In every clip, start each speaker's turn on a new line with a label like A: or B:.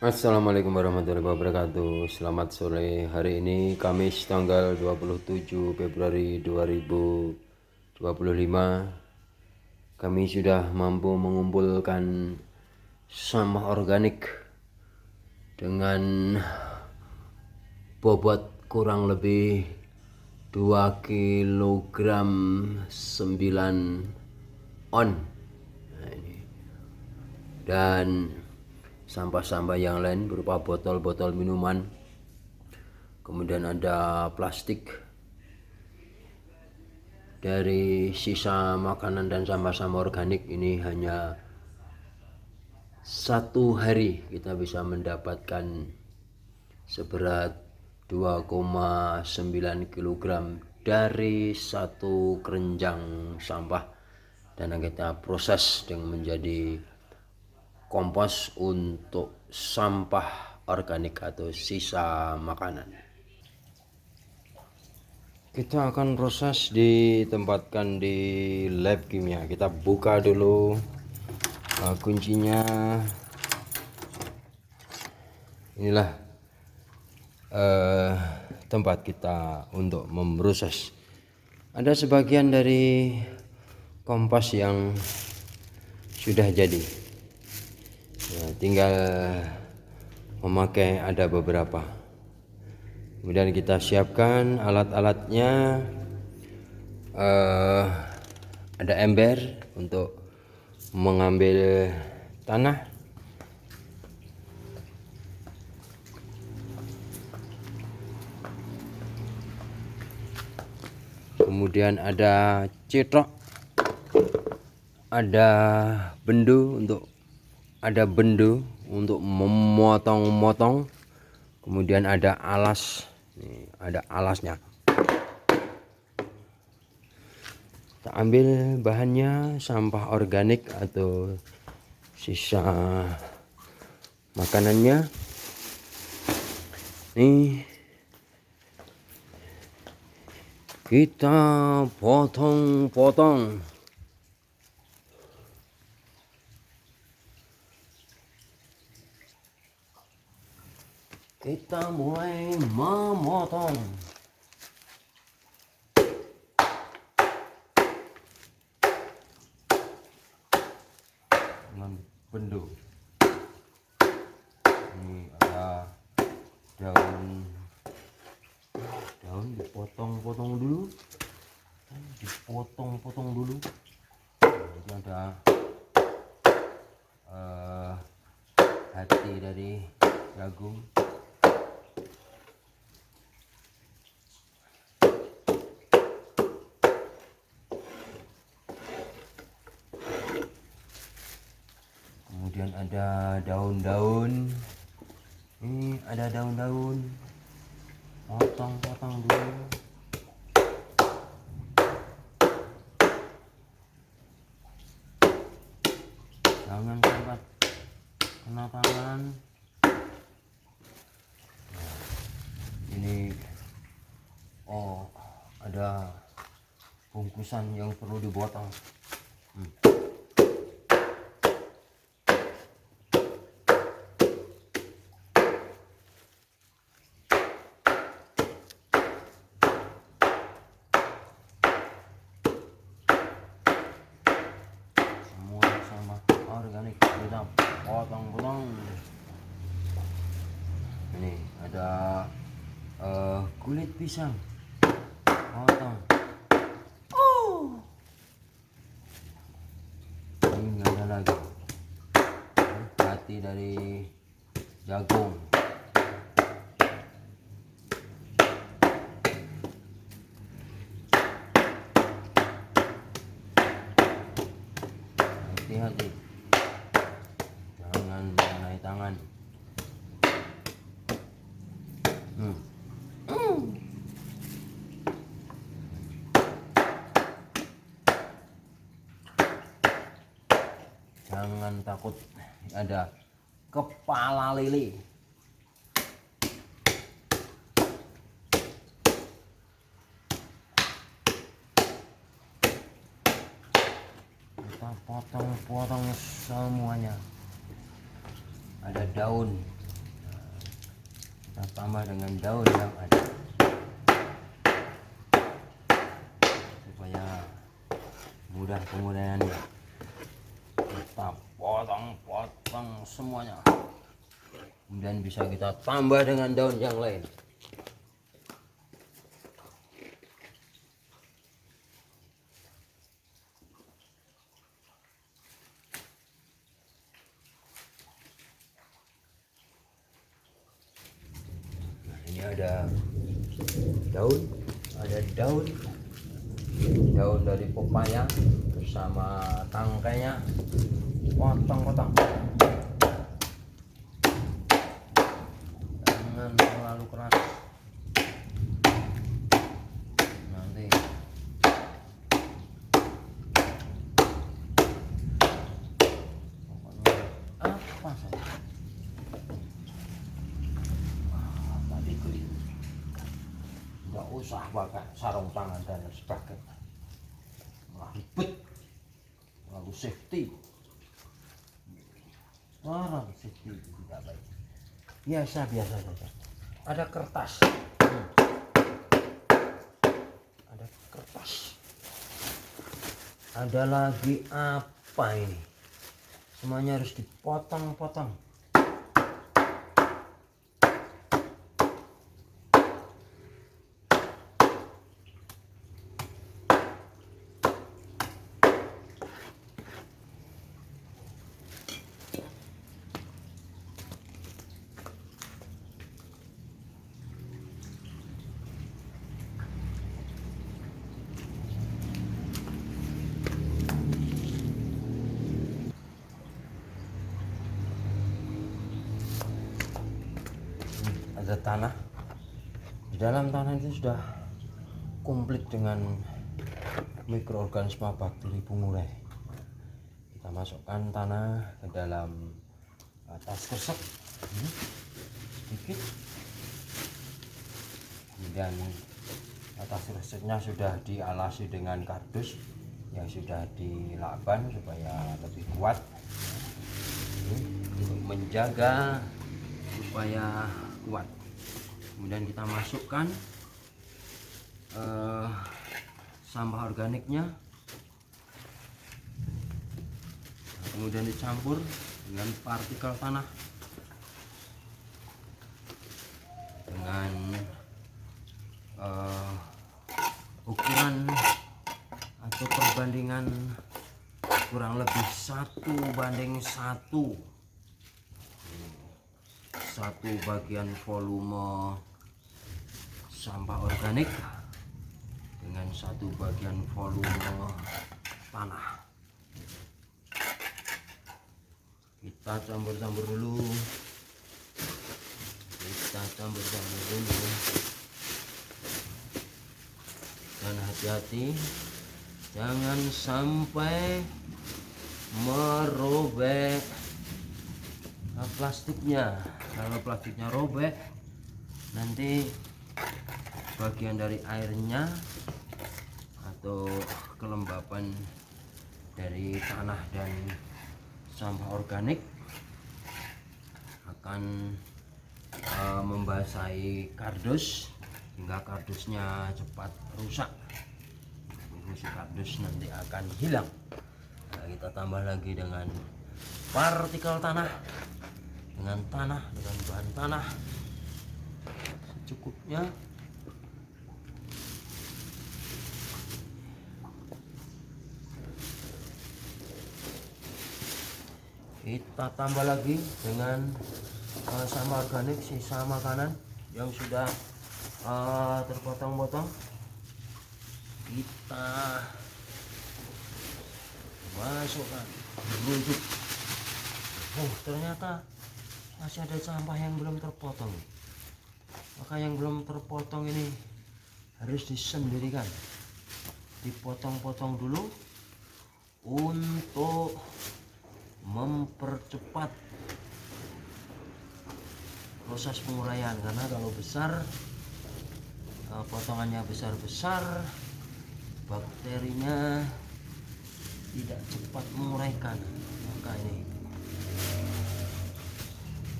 A: Assalamualaikum warahmatullahi wabarakatuh. Selamat sore. Hari ini Kamis tanggal 27 Februari 2025. Kami sudah mampu mengumpulkan sampah organik dengan bobot kurang lebih 2 kilogram 9 on. Dan sampah-sampah yang lain berupa botol-botol minuman, kemudian ada plastik dari sisa makanan dan sampah-sampah organik. Ini hanya satu hari kita bisa mendapatkan seberat 2,9 kg dari satu keranjang sampah, dan kita proses dengan menjadi kompos untuk sampah organik atau sisa makanan. Kita akan proses ditempatkan di lab kimia. Kita buka dulu kuncinya. Inilah tempat kita untuk memproses. Ada sebagian dari kompos yang sudah jadi. Tinggal memakai, ada beberapa. Kemudian kita siapkan alat-alatnya. Ada ember untuk mengambil tanah. Kemudian ada cetrok, ada bendu untuk memotong-motong. Kemudian ada alas, nih, ada alasnya. Kita ambil bahannya, sampah organik atau sisa makanannya. Nih, kita potong-potong. Kita mulai memotong. Dengan bendu. Ini ada daun dipotong-potong dulu. Ini ada hati dari jagung. Kemudian ada daun-daun. Ini ada daun-daun. Potong-potong dulu. Jangan sampai kena tangan. Nah, ini ada bungkusan yang perlu dipotong. Semua sampah organik kita potong-potong. Ini ada kulit pisang, potong. Ini ada lagi hati dari jagung. Hati-hati, jangan mengenai tangan. Jangan takut, ada kepala lele. Kita potong-potong semuanya. Ada daun kita tambah dengan daun yang ada supaya mudah penguraiannya. Kita potong-potong semuanya, kemudian bisa kita tambah dengan daun yang lain. Nah, ini ada daun dari pepaya bersama tangkainya, potong-potong, jangan terlalu keras, nanti pokoknya apa saja. Tadi keliru, nggak usah pakai sarung tangan dan sebagainya, malah ribet, lalu safety. Orang safety itu tidak baik. Biasa saja. Ada kertas. Ada kertas. Ada lagi apa ini? Semuanya harus dipotong-potong. Ada tanah, di dalam tanah itu sudah komplit dengan mikroorganisme bakteri pengurai. Kita masukkan tanah ke dalam tas kresek sedikit, kemudian tas kreseknya sudah dialasi dengan kardus yang sudah dilakban supaya lebih kuat, untuk menjaga supaya kuat. Kemudian kita masukkan sampah organiknya, kemudian dicampur dengan partikel tanah dengan ukuran atau perbandingan kurang lebih 1:1, 1 bagian volume sampah organik dengan 1 bagian volume tanah. Kita campur-campur dulu. Dan hati-hati jangan sampai merobek plastiknya. Kalau plastiknya robek, nanti bagian dari airnya atau kelembapan dari tanah dan sampah organik akan membasahi kardus hingga kardusnya cepat rusak. Fungsi kardus nanti akan hilang. Nah, kita tambah lagi dengan partikel tanah, dengan bahan tanah secukupnya. Kita tambah lagi dengan sampah organik, sisa makanan yang sudah terpotong-potong. Kita masukkan, rujuk. Ternyata masih ada sampah yang belum terpotong. Maka yang belum terpotong ini harus disendirikan, dipotong-potong dulu untuk mempercepat proses penguraian. Karena kalau besar, potongannya besar-besar, bakterinya tidak cepat menguraikan. Maka ini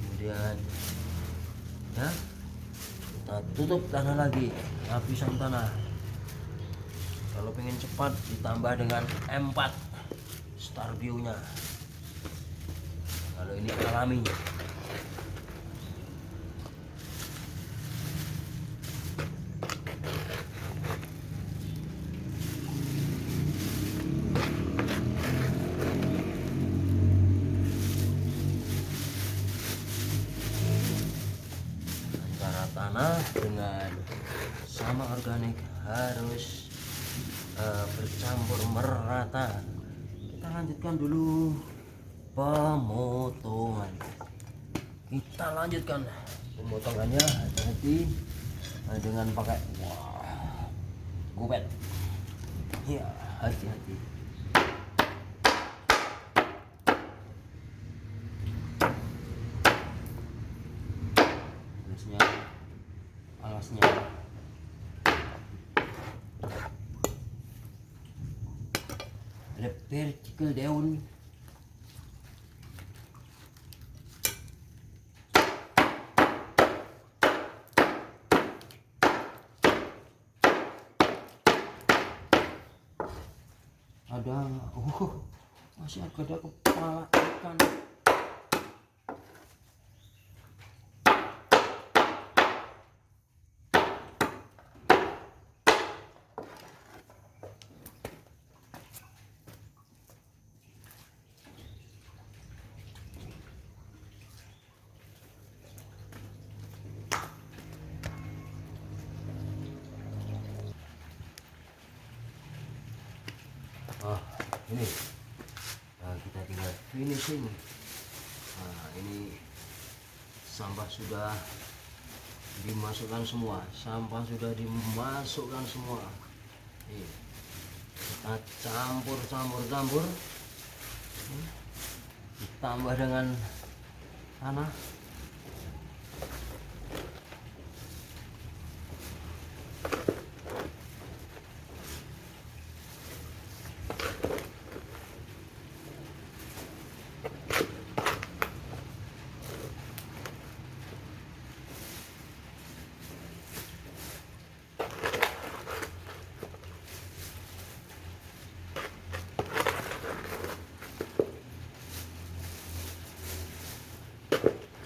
A: kemudian ya kita tutup tanah lagi, lapisan tanah. Kalau pengen cepat ditambah dengan M4 star view nya. Kalau ini alami. Tanah dengan sama organik harus bercampur merata. Kita lanjutkan dulu pemotongan. Kita lanjutkan pemotongannya, hati-hati dengan pakai gobet. Ya, hati-hati. Alasnya ada vertical daun, ada masih ada kepala ikan. Ini kita tinggal finishing. Ini sampah sudah dimasukkan semua, kita campur ditambah dengan tanah.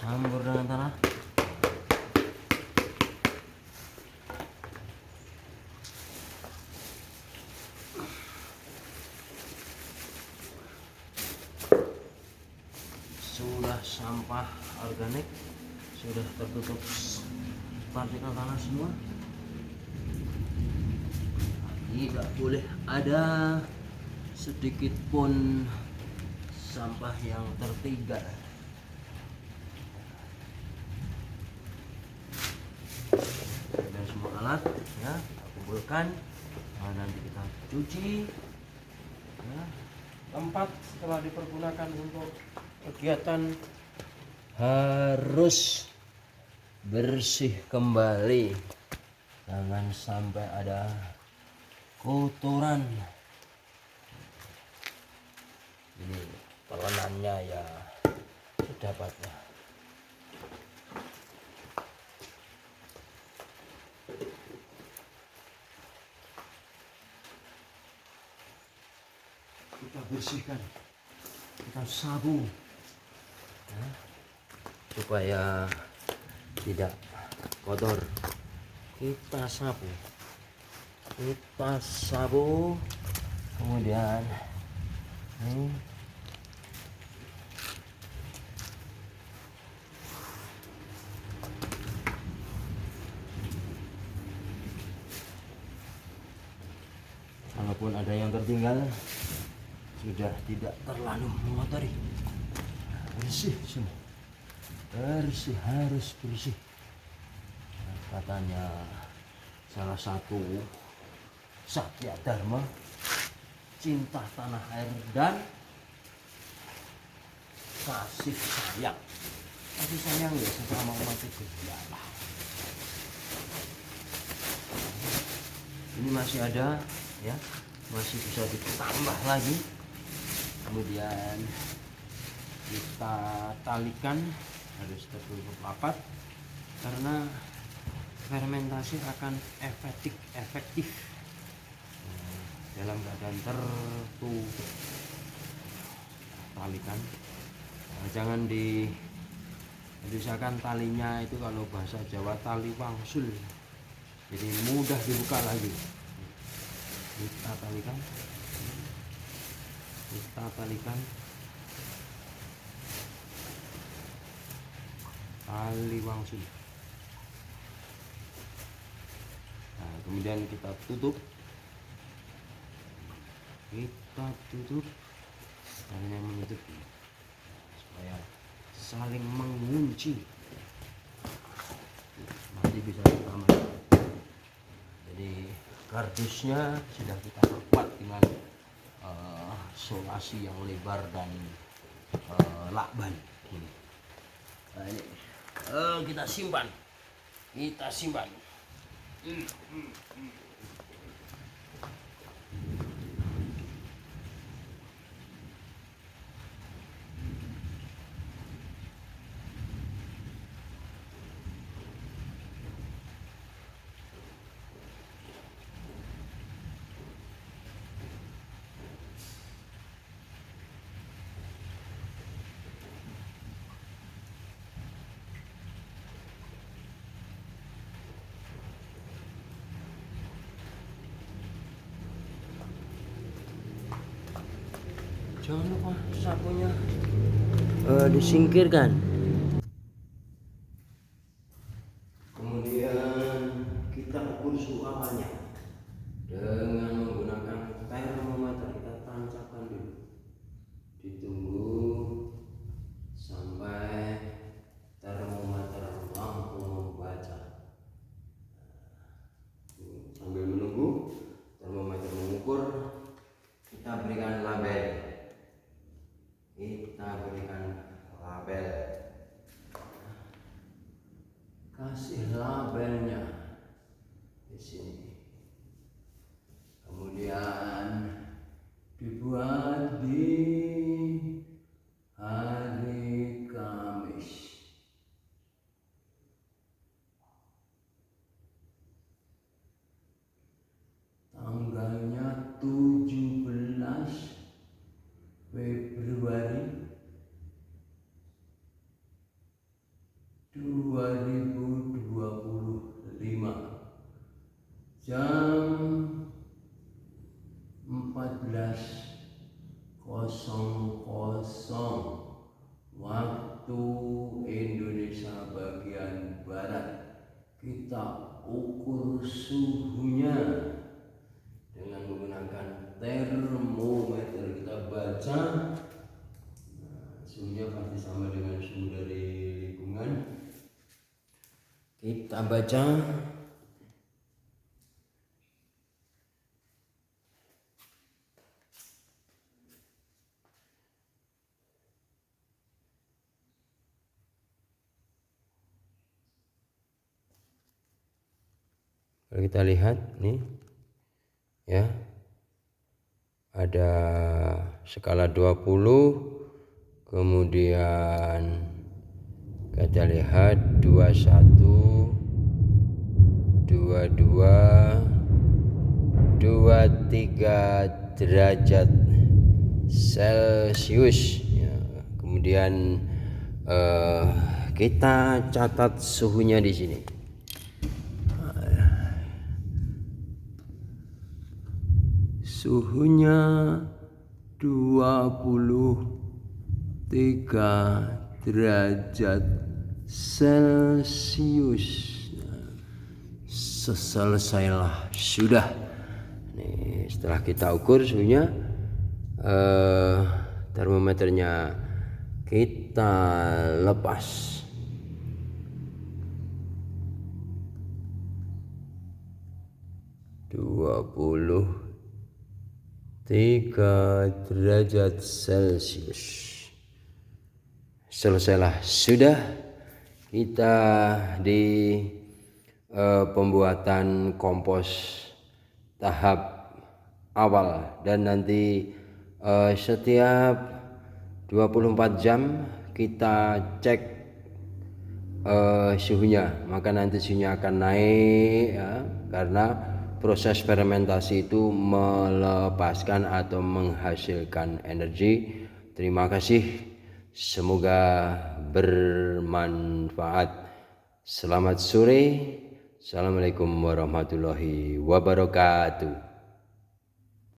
A: Campur dengan tanah. Sudah sampah organik, sudah tertutup partikel tanah semua. Tidak boleh ada sedikit pun sampah yang tertinggal. Dan semua alat ya kita kumpulkan. Nanti kita cuci ya. Tempat setelah dipergunakan untuk kegiatan harus bersih kembali, jangan sampai ada kotoran. Ini peranannya ya sedapatnya. Kita bersihkan, kita sabu ya, supaya tidak kotor. Kita sabu, kemudian ini kalaupun ada yang tertinggal sudah tidak terlalu mengotori. Bersih semua, harus bersih. Katanya salah satu Satya Dharma, cinta tanah air dan kasih sayang. Kasih sayang ya sesama umat itu. Ini masih ada ya, masih bisa ditambah lagi. Kemudian kita talikan, harus tertutup rapat karena fermentasi akan efektif dalam keadaan tertutup. Talikan, jangan misalkan talinya itu kalau bahasa Jawa tali wangsul, jadi mudah dibuka lagi. Kita talikan tali wangsul. Nah, kemudian kita tutup talinya, menutup supaya saling mengunci, nanti bisa ditambah. Jadi kardusnya sudah kita perkuat dengan solasi yang lebar dan lakban ini. Nah, ini kita simpan. Jangan lupa sapunya disingkirkan. Kemudian kita ukur suhu awalnya dengan menggunakan termometer. Kita tancapkan dulu, ditunggu sampai termometer mampu membaca. Sambil menunggu termometer mengukur, kita berikan label. Kasih labelnya di sini. Kemudian dibuat di hari Kamis. Tanggalnya 17 Februari 2025, jam 14.00 waktu Indonesia bagian Barat. Kita ukur suhunya dengan menggunakan termometer. Kita baca, suhunya pasti sama dengan suhu dari lingkungan. Kita baca kalau kita lihat nih ya, ada skala 20, kemudian kita lihat 21, 22, 23 derajat Celcius ya. Kemudian kita catat suhunya di sini. Suhunya 23 derajat Celcius. Selesailah sudah. Nih, setelah kita ukur suhunya, termometernya kita lepas. Tiga derajat Celcius. Selesailah sudah kita di pembuatan kompos tahap awal, dan nanti setiap 24 jam kita cek suhunya, maka nanti suhunya akan naik ya, karena proses fermentasi itu melepaskan atau menghasilkan energi. Terima kasih, semoga bermanfaat. Selamat sore. Assalamualaikum warahmatullahi wabarakatuh.